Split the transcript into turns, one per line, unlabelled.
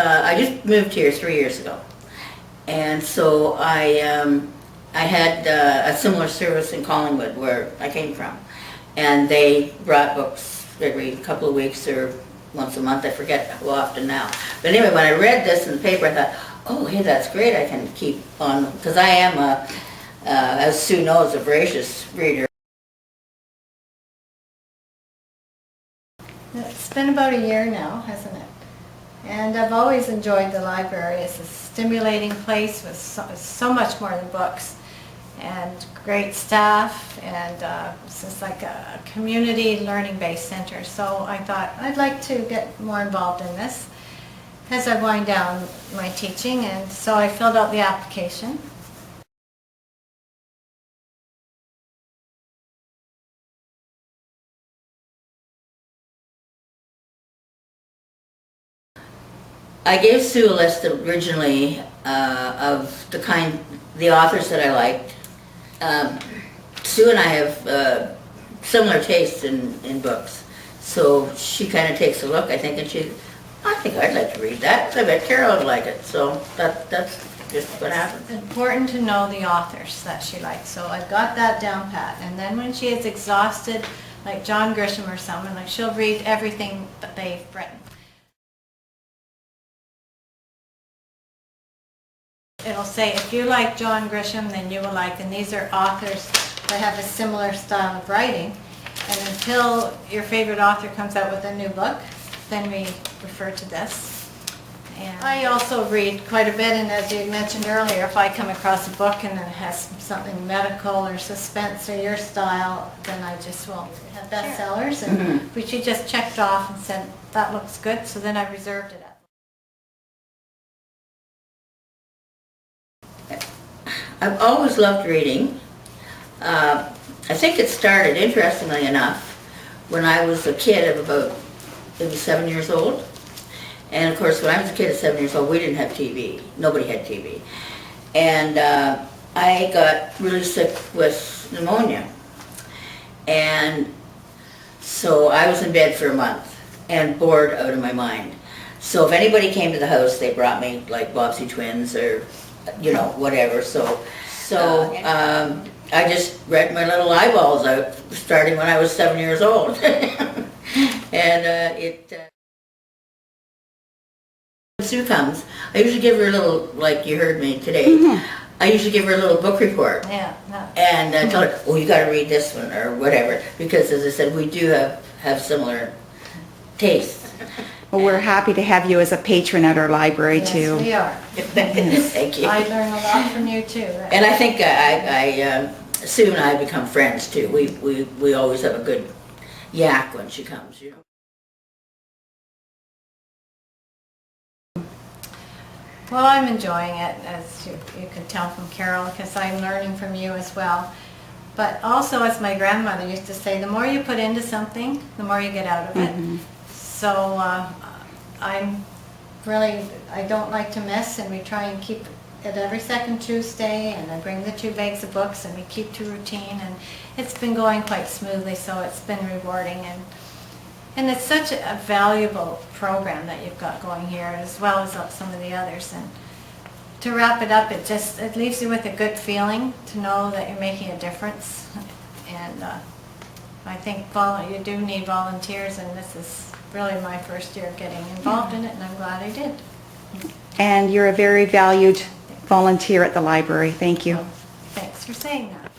I just moved here 3 years ago, and so I had a similar service in Collingwood where I came from, and they brought books every couple of weeks or once a month. I forget how often now. But anyway, when I read this in the paper, I thought, oh, hey, that's great. I can keep on, because I am, as Sue knows, a voracious reader.
It's been about a year now, hasn't it? And I've always enjoyed the library. It's a stimulating place with so much more than books, and great staff, and it's just like a community learning-based center. So I thought I'd like to get more involved in this as I wind down my teaching, and so I filled out the application.
I gave Sue a list originally of the authors that I liked. Sue and I have similar tastes in books, so she kind of takes a look, I think, and I think I'd like to read that. I bet Carol would like it, so that's just what happens.
It's important to know the authors that she likes, so I've got that down pat. And then when she is exhausted, like John Grisham or someone, like she'll read everything that they've written. It'll say, if you like John Grisham, then you will like, and these are authors that have a similar style of writing. And until your favorite author comes out with a new book, then we refer to this. And I also read quite a bit, and as you mentioned earlier, if I come across a book and it has something medical or suspense or your style, then I just will have bestsellers. And she just checked off and said, that looks good, so then I reserved it.
I've always loved reading. I think it started, interestingly enough, when I was a kid of about maybe 7 years old. And of course, when I was a kid at 7 years old, we didn't have TV. Nobody had TV. And I got really sick with pneumonia. And so I was in bed for a month and bored out of my mind. So if anybody came to the house, they brought me like Bobbsey Twins or whatever. So I just read my little eyeballs out, starting when I was 7 years old. And when Sue comes, I usually give her a little, like you heard me today, I usually give her a little book report.
Yeah.
And tell her, oh, you got to read this one or whatever, because as I said, we do have similar tastes.
Well, we're happy to have you as a patron at our library, too.
Yes, we are.
Thank you.
I learn a lot from you, too.
And I think Sue and I become friends, too. We always have a good yak when she comes,
Well, I'm enjoying it, as you can tell from Carol, because I'm learning from you as well. But also, as my grandmother used to say, the more you put into something, the more you get out of it. So I don't like to miss, and we try and keep it every second Tuesday, and I bring the 2 bags of books, and we keep to routine, and it's been going quite smoothly, so it's been rewarding. And it's such a valuable program that you've got going here, as well as some of the others. And to wrap it up, it leaves you with a good feeling to know that you're making a difference. And I think you do need volunteers, and this is really my first year getting involved in it, and I'm glad I did.
And you're a very valued volunteer at the library. Thank you.
Thanks for saying that.